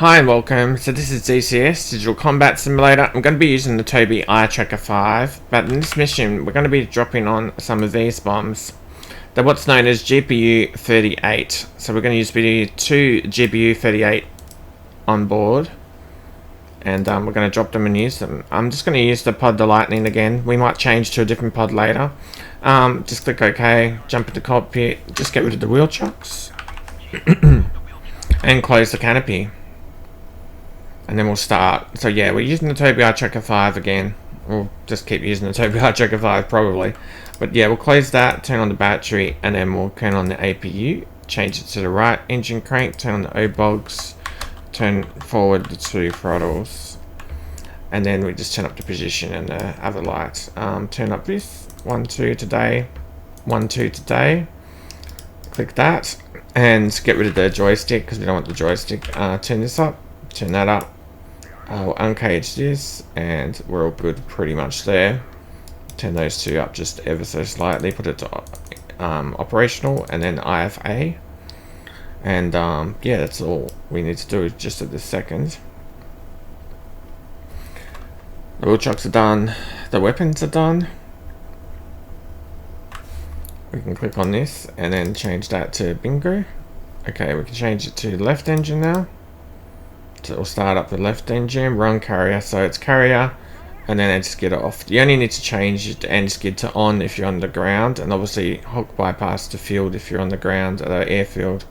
Hi and welcome. So this is DCS, Digital Combat Simulator. I'm going to be using the Tobii Eye Tracker 5, but in this mission we're going to be dropping on some of these bombs. They're what's known as GBU-38. So we're going to use two GBU-38 on board, and we're going to drop them and use them. I'm just going to use the pod the lightning again. We might change to a different pod later. Just click OK, jump into cockpit, just get rid of the wheel chocks, and close the canopy. And then we'll start. So yeah, we're using the Tobii Eye Tracker 5 again. We'll just keep using the Tobii Eye Tracker 5 probably. But yeah, we'll close that, turn on the battery, and then we'll turn on the APU, change it to the right engine crank, turn on the O-bogs, turn forward the two throttles. And then we just turn up the position and the other lights. Turn up this, 1, 2 today, 1, 2 today. Click that, and get rid of the joystick, because we don't want the joystick. Turn this up, turn that up. We'll uncage this, and we're all good pretty much there. Turn those two up just ever so slightly, put it to operational, and then IFA. And yeah, that's all we need to do just at this second. The wheel chocks are done, the weapons are done. We can click on this and then change that to bingo. Okay, we can change it to left engine now. So it'll start up the left engine, run carrier, so it's carrier, and then edge skid off. You only need to change the end skid to on if you're on the ground, and obviously hook bypass to field if you're on the ground at the airfield.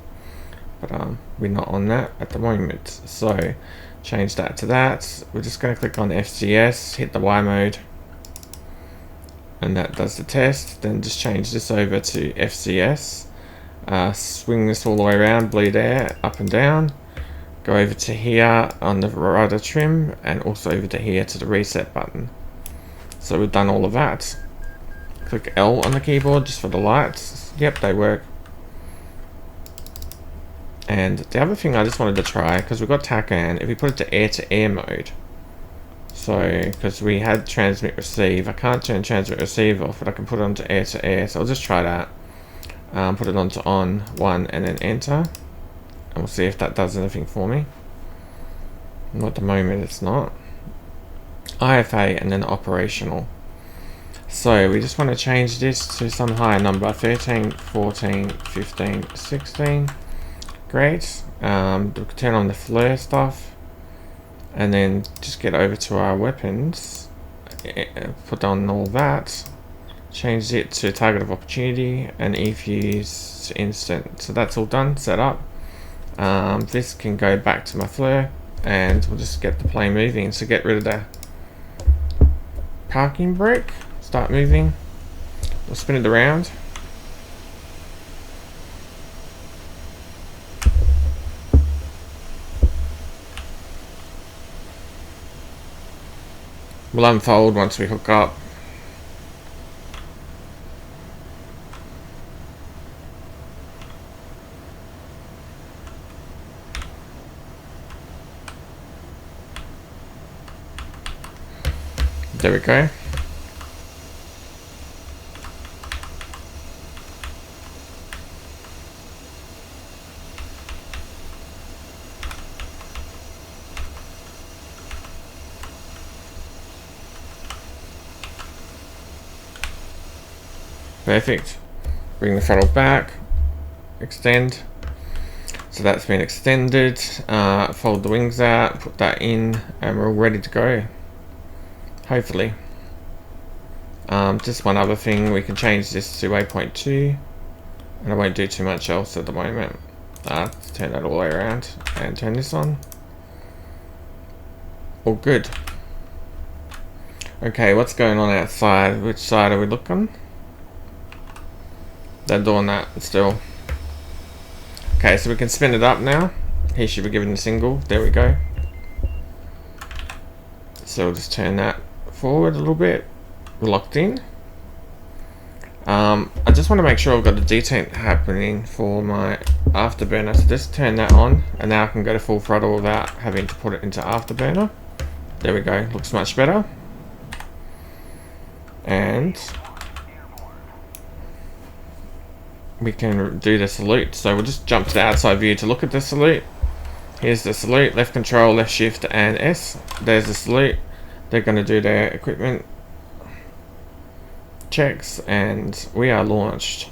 But we're not on that at the moment, so change that to that. We're just going to click on FCS, hit the Y mode, and that does the test. Then just change this over to FCS, swing this all the way around, bleed air up and down. Go over to here on the rudder trim, and also over to here to the reset button. So we've done all of that. Click L on the keyboard just for the lights. Yep, they work. And the other thing I just wanted to try, because we've got TACAN, if we put it to air mode. So, because we had transmit receive, I can't turn transmit receive off, but I can put it onto air to air. So I'll just try that. Put it onto on 1 and then enter. And we'll see if that does anything for me. Not at the moment, it's not. IFA and then operational. So we just want to change this to some higher number, 13, 14, 15, 16. Great. We'll turn on the flare stuff, and then just get over to our weapons, put on all that, change it to target of opportunity, and E-fuse to instant. So that's all done, set up. This can go back to my flare, and we'll just get the plane moving. So get rid of the parking brake, start moving. We'll spin it around. We'll unfold once we hook up. There we go. Perfect. Bring the throttle back. Extend. So that's been extended. Fold the wings out, put that in, and we're all ready to go. Hopefully. Just one other thing, we can change this to waypoint 2, and I won't do too much else at the moment. Let's turn that all the way around and turn this on. All good. Okay, what's going on outside? Which side are we looking? They're doing that still. Okay, so we can spin it up now. He should be given a single. There we go. So we'll just turn that forward a little bit. We're locked in. I just want to make sure I've got the detent happening for my afterburner. So just turn that on, and now I can go to full throttle without having to put it into afterburner. There we go. Looks much better. And we can do the salute. So we'll just jump to the outside view to look at the salute. Here's the salute, left control, left shift and S. There's the salute. They're going to do their equipment checks and we are launched.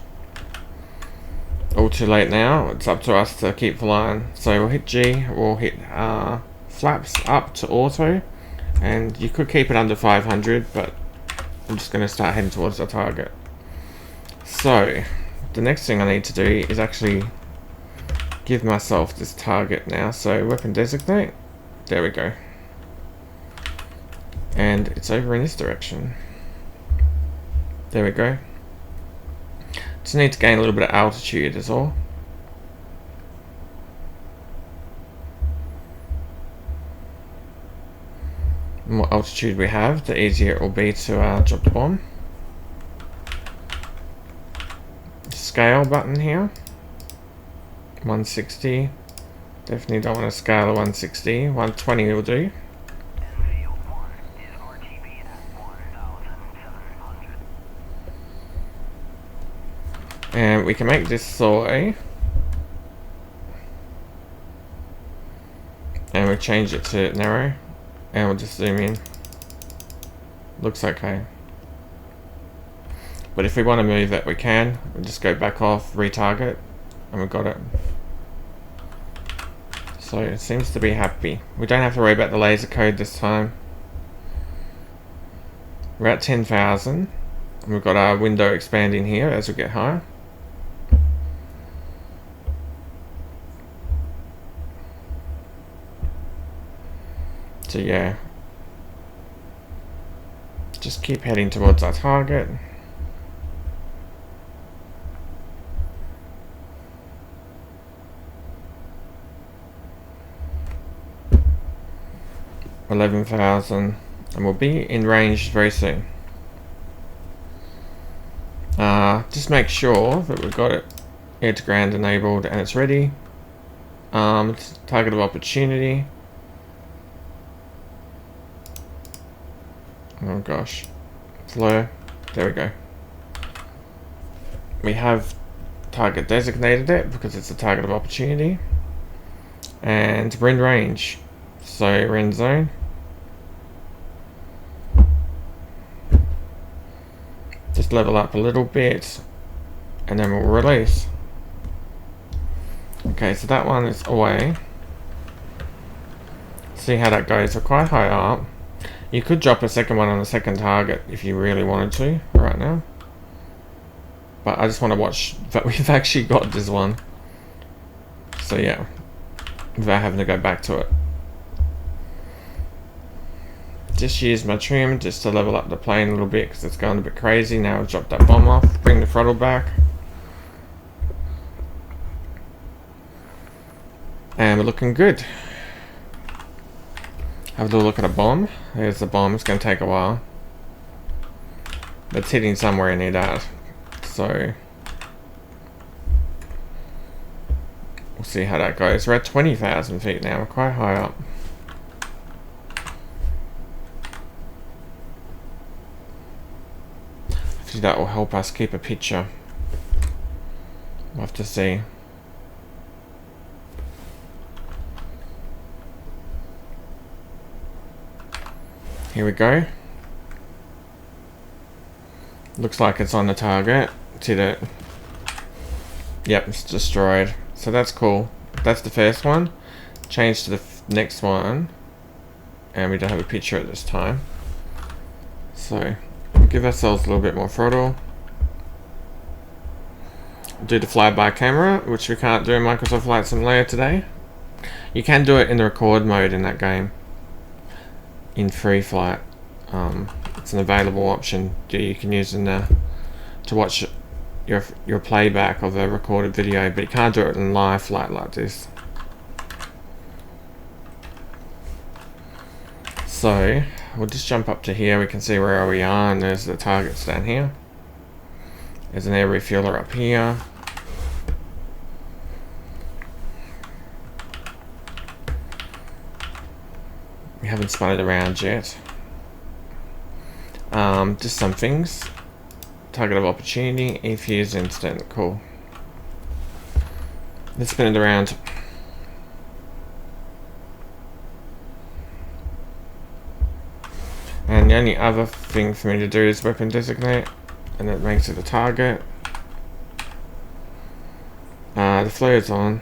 All too late now, it's up to us to keep flying. So we'll hit G, we'll hit flaps up to auto, and you could keep it under 500, but I'm just going to start heading towards the target. So the next thing I need to do is actually give myself this target now. So weapon designate, there we go. And it's over in this direction. There we go. Just need to gain a little bit of altitude is all. The more altitude we have, the easier it will be to drop the bomb. Scale button here. 160. Definitely don't want to scale to 160. 120 will do. And we can make this soy. And we change it to narrow. And we'll just zoom in. Looks okay. But if we want to move it, we can. We'll just go back off, retarget, and we've got it. So it seems to be happy. We don't have to worry about the laser code this time. We're at 10,000. And we've got our window expanding here as we get higher. So yeah. Just keep heading towards our target. $11,000, and we'll be in range very soon. Just make sure that we've got it air to ground enabled and it's ready. Target of opportunity. Oh gosh, flow. There we go. We have target designated it because it's a target of opportunity, and we're in range. So we're in zone. Just level up a little bit and then we'll release. Okay, so that one is away. See how that goes. We're quite high up. You could drop a second one on the second target if you really wanted to right now. But I just want to watch that we've actually got this one. So yeah, without having to go back to it. Just use my trim just to level up the plane a little bit because it's going a bit crazy. Now I've dropped that bomb off, bring the throttle back. And we're looking good. Have a little look at a bomb. There's the bomb, it's going to take a while. But it's hitting somewhere near that. So we'll see how that goes. We're at 20,000 feet now, we're quite high up. Hopefully that will help us keep a picture. We'll have to see. Here we go. Looks like it's on the target. Did it? Yep, it's destroyed. So that's cool. That's the first one. Change to the next one. And we don't have a picture at this time. So we'll give ourselves a little bit more throttle. Do the flyby camera, which we can't do in Microsoft Flight Simulator today. You can do it in the record mode in that game. In free flight. It's an available option that you can use in the to watch your playback of a recorded video, but you can't do it in live flight like this. So we'll just jump up to here. We can see where we are, and there's the targets down here. There's an air refueler up here. We haven't spun it around yet. Just some things. Target of opportunity, E-fuse instant, cool. Let's spin it around. And the only other thing for me to do is weapon designate, and it makes it a target. The flare's on.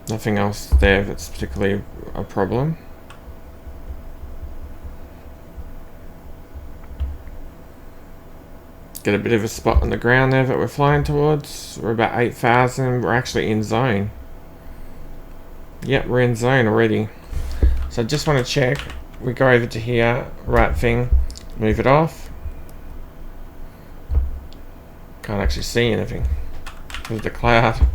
Nothing else there that's particularly a problem. Get a bit of a spot on the ground there that we're flying towards. We're about 8,000. We're actually in zone. Yep, we're in zone already. So I just want to check. We go over to here, right thing, move it off. Can't actually see anything because of the cloud.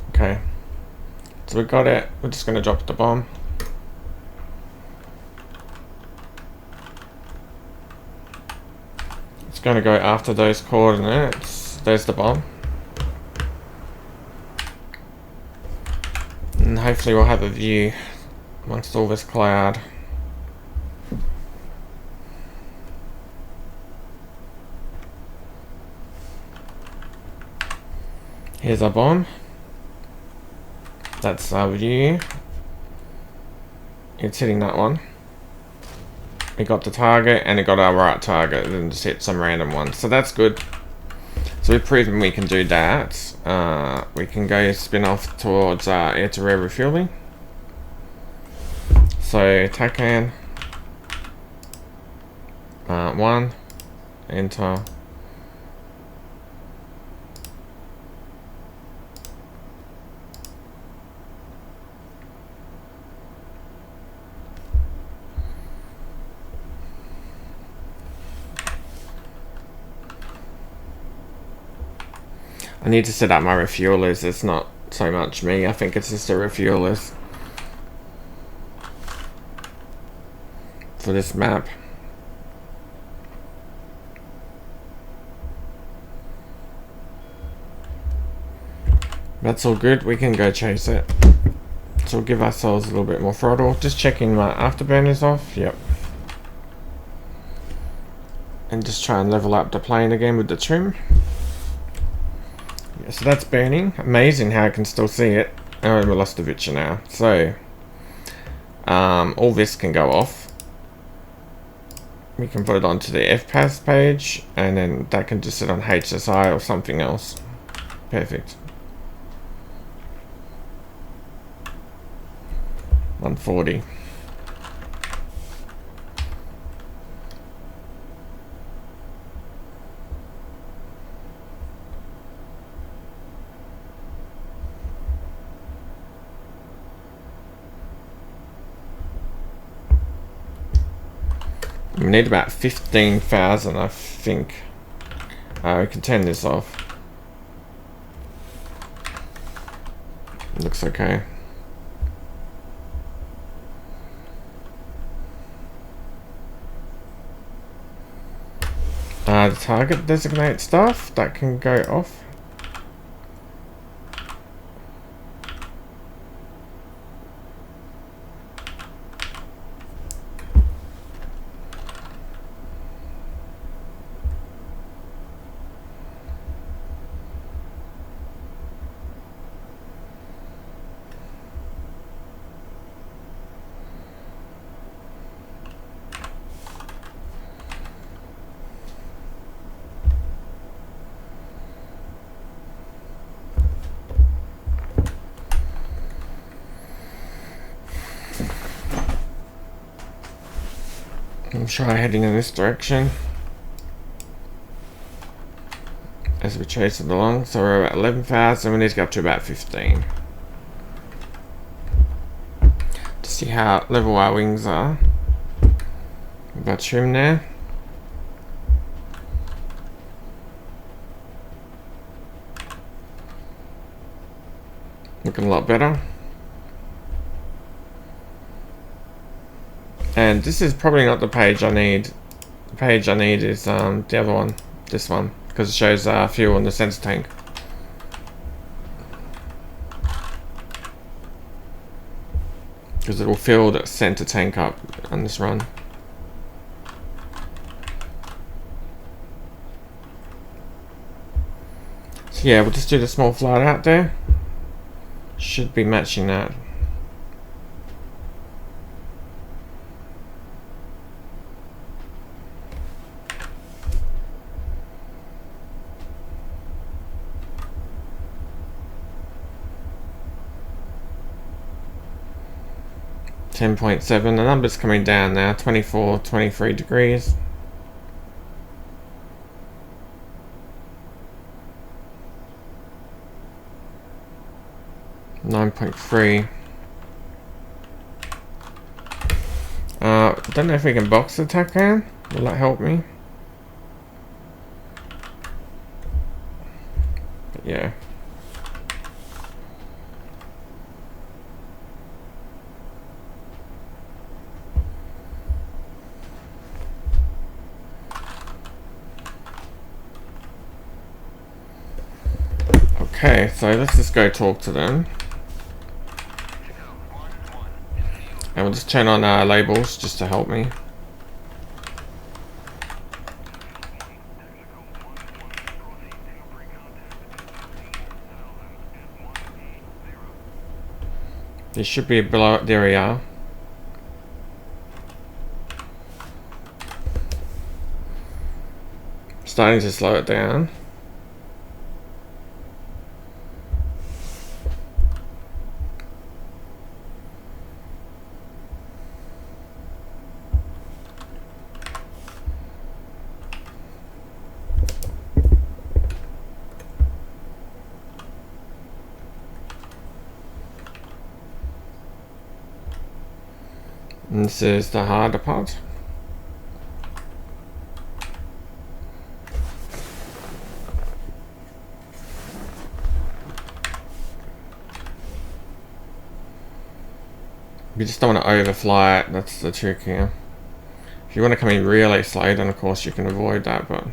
Okay, so we got it. We're just going to drop the bomb. It's going to go after those coordinates. There's the bomb. And hopefully we'll have a view amongst all this cloud. Here's our bomb. That's our view. It's hitting that one. It got the target and it got our right target, and just hit some random one. So that's good. So we've proven we can do that. We can go spin off towards air-to-air refueling. So TACAN 1, enter. I need to set up my refuelers. It's not so much me. I think it's just the refuelers for this map. That's all good. We can go chase it. So we'll give ourselves a little bit more throttle. Just checking my afterburners off. Yep. And just try and level up the plane again with the trim. So that's burning. Amazing how I can still see it. Oh, we lost the picture now. So all this can go off. We can put it onto the FPAS page, and then that can just sit on HSI or something else. Perfect. 140. We need about 15,000, I think. We can turn this off. Looks okay. The target designate stuff, that can go off. I'm try heading in this direction as we chase it along. So we're at 11,000. We need to go up to about 15 to see how level our wings are. We've got trim there. Looking a lot better. And this is probably not the page I need. The page I need is the other one, this one, because it shows fuel in the sensor tank. because it will fill the center tank up on this run. So yeah, we'll just do the small flight out there. Should be matching that. .7. The number's coming down now. 24, 23 degrees. .3. Don't know if we can box the TACAN. Will that help me? But yeah. Okay, so let's just go talk to them. And we'll just turn on our labels just to help me. They should be below. There we are. Starting to slow it down. And this is the harder part. You just don't want to overfly it, that's the trick here. If you want to come in really slow, then of course you can avoid that, but...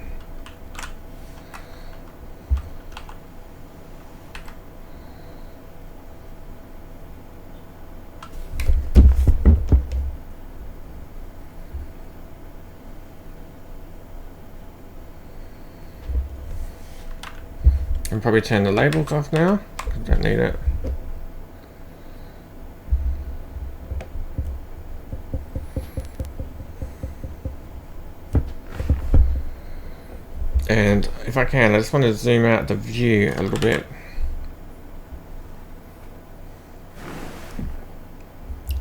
I can probably turn the labels off now. I don't need it. And if I can, I just want to zoom out the view a little bit.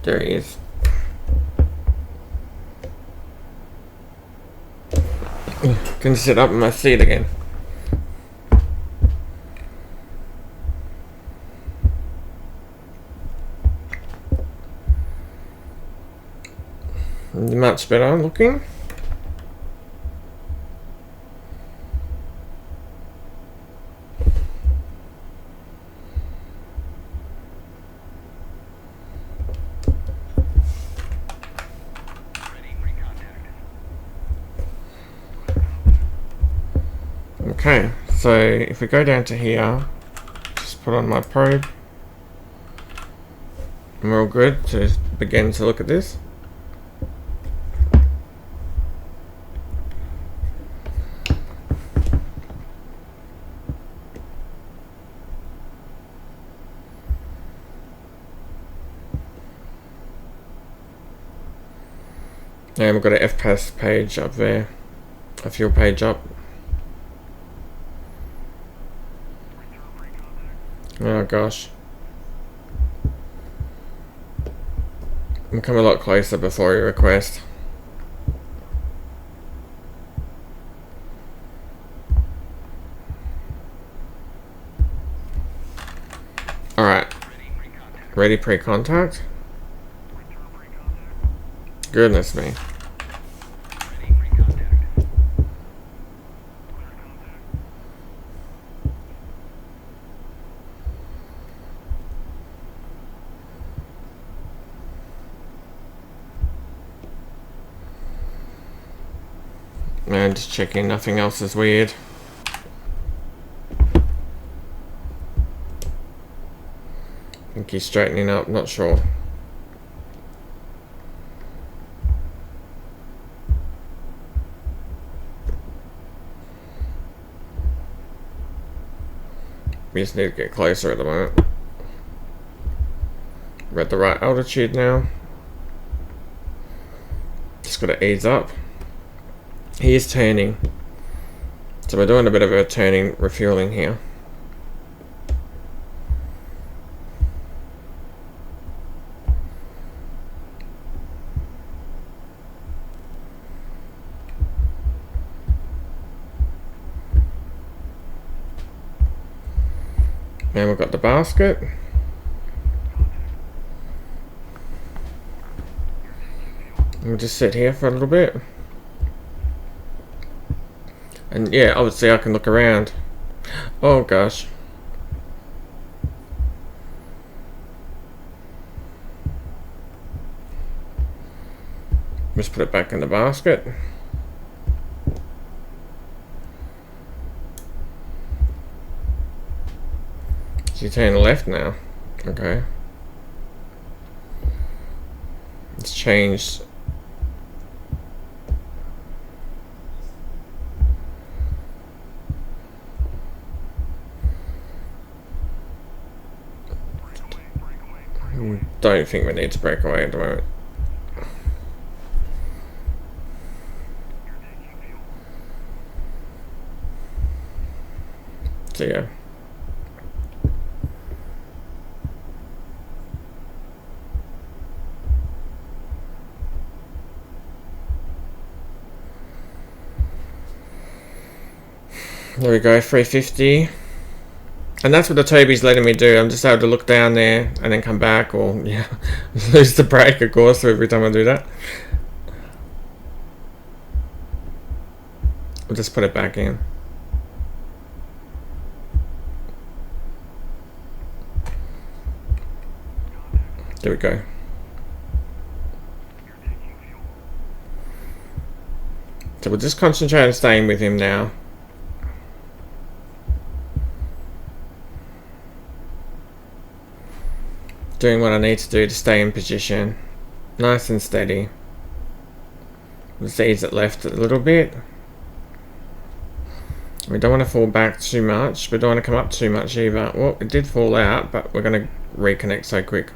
There he is. Gonna sit up in my seat again. Much better looking. Okay, so if we go down to here, just put on my probe, and we're all good to begin to look at this. And we've got an FPAS page up there, a fuel page up. Oh gosh. We'll come a lot closer before you request. Alright. Ready pre-contact? Goodness me. And just checking nothing else is weird. I think he's straightening up, not sure. We just need to get closer at the moment. We're at the right altitude now. Just got to ease up. He is turning. So we're doing a bit of a turning refueling here. And we've got the basket. We'll just sit here for a little bit. And yeah, obviously I can look around. Oh gosh. Just put it back in the basket. So you turn left now. Okay. It's changed. Don't think we need to break away at the moment. So yeah. There we go, 350. And that's what the Tobii's letting me do. I'm just able to look down there and then come back, or yeah, lose the brake, of course, every time I do that. We'll just put it back in. There we go. So we'll just concentrate on staying with him now. Doing what I need to do to stay in position. Nice and steady. Let's ease it left a little bit. We don't want to fall back too much. We don't want to come up too much either. Well, it did fall out, but we're going to reconnect so quick.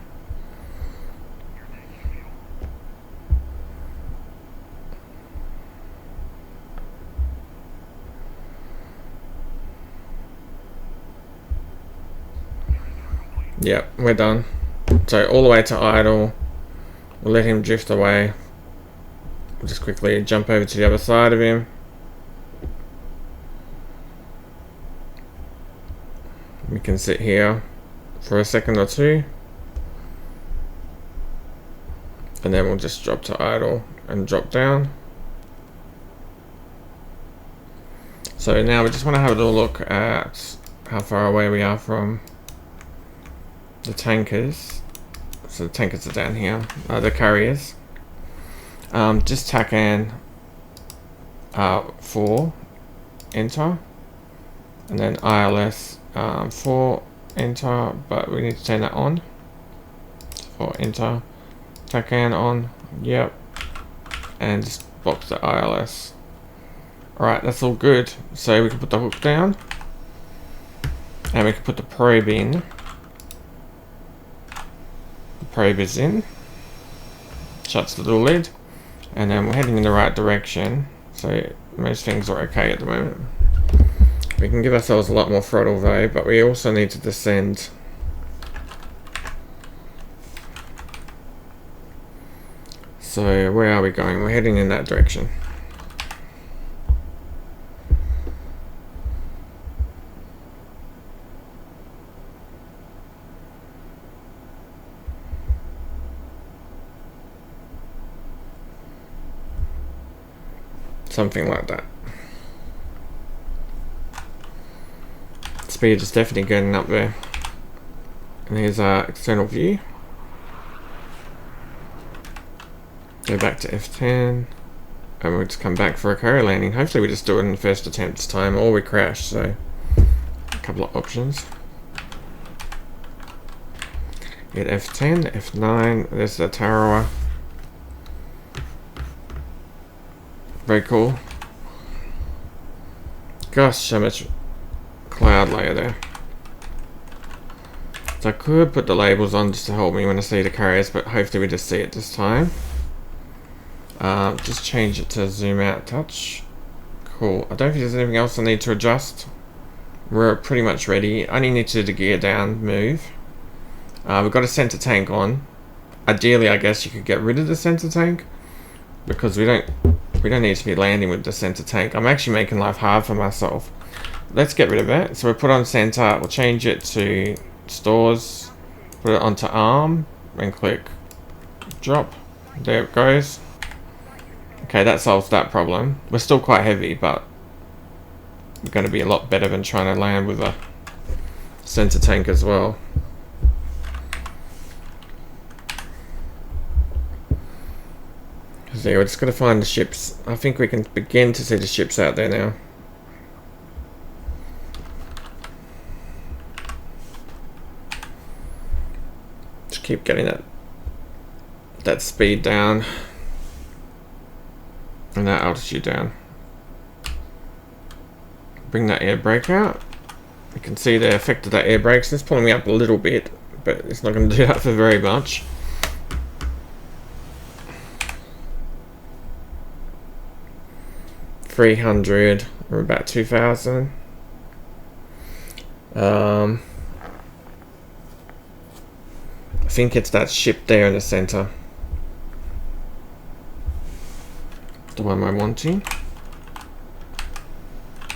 Yep, we're done. So all the way to idle. We'll let him drift away. We'll just quickly jump over to the other side of him. We can sit here for a second or two. And then we'll just drop to idle and drop down. So now we just want to have a little look at how far away we are from the tankers. So the tankers are down here, the carriers. Just TACAN 4, enter, and then ILS 4, enter, but we need to turn that on. 4, enter, TACAN on, yep, and just box the ILS. Alright, that's all good. So we can put the hook down, and we can put the probe in. Probe is in, shuts the little lid, and then we're heading in the right direction, so most things are okay at the moment. We can give ourselves a lot more throttle though, but we also need to descend. So where are we going? We're heading in that direction. Something like that. Speed is definitely getting up there. And here's our external view. Go back to F10. And we'll just come back for a carrier landing. Hopefully we just do it in the first attempt this time, or we crash, so a couple of options. Hit F10, F9, there's the Tarawa. Very cool. Gosh, so much cloud layer there. So I could put the labels on just to help me when I see the carriers, but hopefully we just see it this time. Just change it to zoom out touch. Cool. I don't think there's anything else I need to adjust. We're pretty much ready. I only need to do the gear down move. We've got a center tank on. Ideally, I guess you could get rid of the center tank because we don't need to be landing with the center tank. I'm actually making life hard for myself. Let's get rid of it. So we'll put on center. We'll change it to stores. Put it onto arm and click drop. There it goes. Okay, that solves that problem. We're still quite heavy, but we're going to be a lot better than trying to land with a center tank as well. So yeah, we're just going to find the ships. I think we can begin to see the ships out there now. Just keep getting that speed down. And that altitude down. Bring that air brake out. You can see the effect of that air brake. So it's pulling me up a little bit, but it's not going to do that for very much. $300 or about 2,000. I think it's that ship there in the center. The one I'm wanting.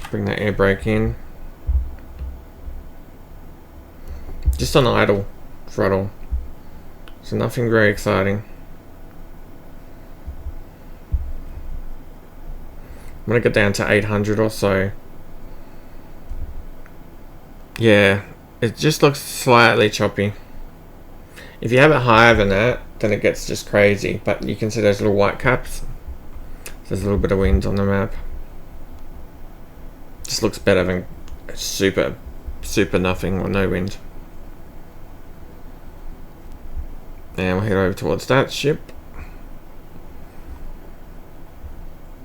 Bring that air brake in. Just on idle throttle. So nothing very exciting. I'm gonna get down to 800 or so. Yeah, it just looks slightly choppy. If you have it higher than that, then it gets just crazy. But you can see those little white caps. There's a little bit of wind on the map. Just looks better than super nothing or no wind. And we'll head over towards that ship.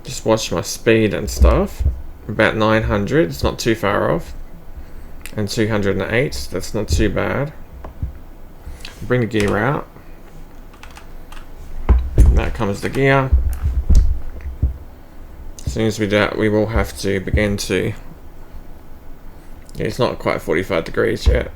Just watch my speed and stuff. About 900, it's not too far off. And 208, that's not too bad. Bring the gear out. And that comes the gear. As soon as we do that, we will have to begin to... Yeah, it's not quite 45 degrees yet.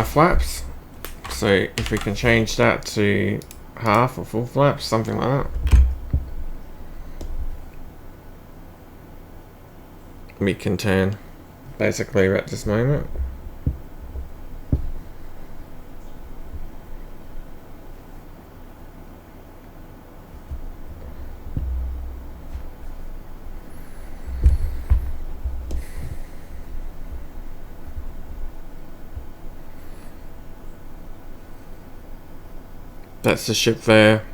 Flaps. So if we can change that to half or full flaps, something like that. We can turn basically at this moment. That's the ship there.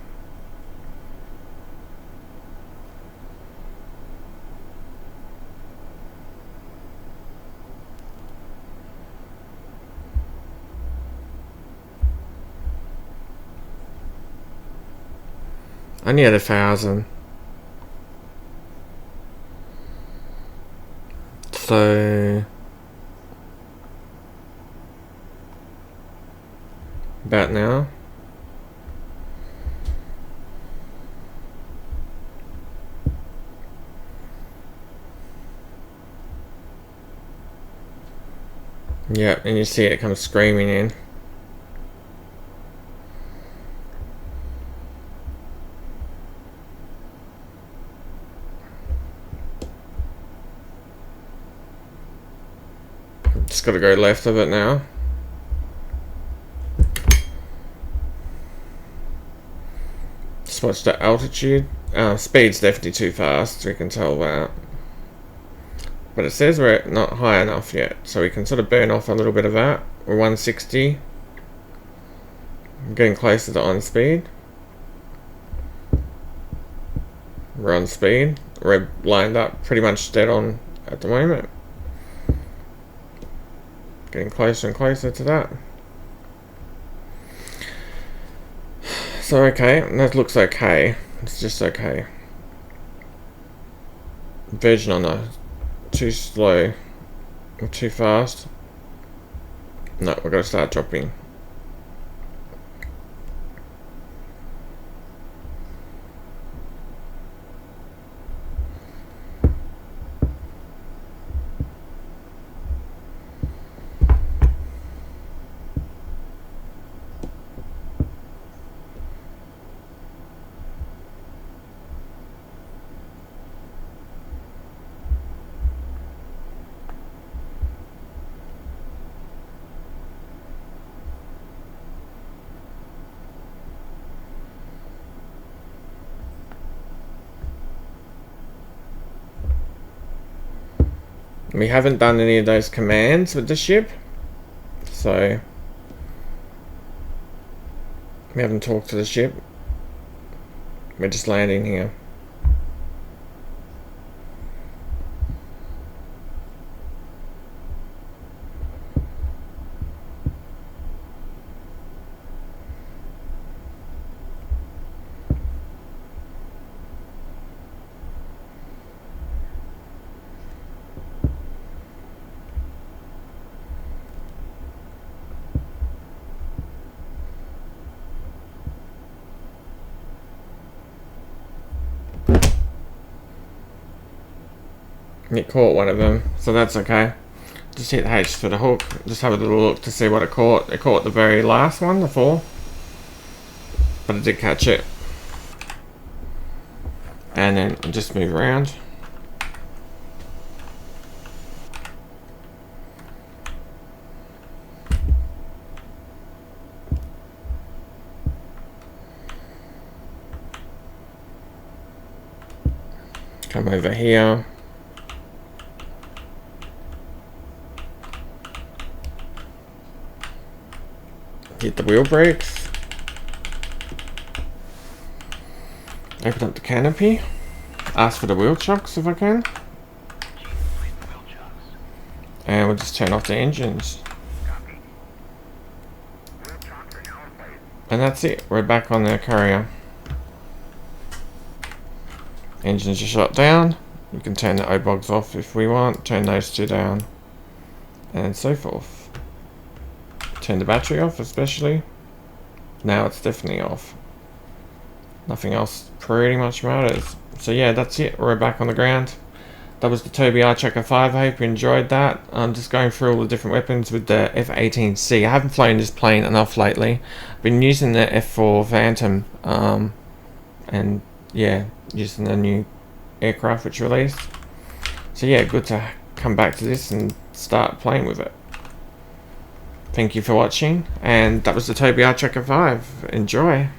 I need 1,000. So about now. Yeah, and you see it comes screaming in. Just got to go left of it now. Just watch the altitude. Speed's definitely too fast, we can tell that. But it says we're not high enough yet, so we can sort of burn off a little bit of that. We're 160. I'm getting closer to on speed. We're on speed. We're lined up pretty much dead on at the moment. Getting closer and closer to that. So okay, that looks okay. It's just okay. Version on the too slow or too fast. No, we're gonna start dropping. We haven't done any of those commands with the ship, so we haven't talked to the ship. We're just landing here. It caught one of them, so that's okay. Just hit H for the hook. Just have a little look to see what it caught. It caught the very last one, the 4. But it did catch it. And then just move around. Come over here. Hit the wheel brakes. Open up the canopy. Ask for the wheel chocks if I can. And we'll just turn off the engines. And that's it. We're back on the carrier. Engines are shut down. We can turn the O-bogs off if we want. Turn those 2 down. And so forth. Turn the battery off especially. Now it's definitely off. Nothing else pretty much matters. So yeah, that's it. We're back on the ground. That was the Tobii Eye Tracker 5. I hope you enjoyed that. I'm just going through all the different weapons with the F-18C. I haven't flown this plane enough lately. I've been using the F4 Phantom. And yeah, using the new aircraft which released. So yeah, good to come back to this and start playing with it. Thank you for watching, and that was the Tobii Eye Tracker 5. Enjoy.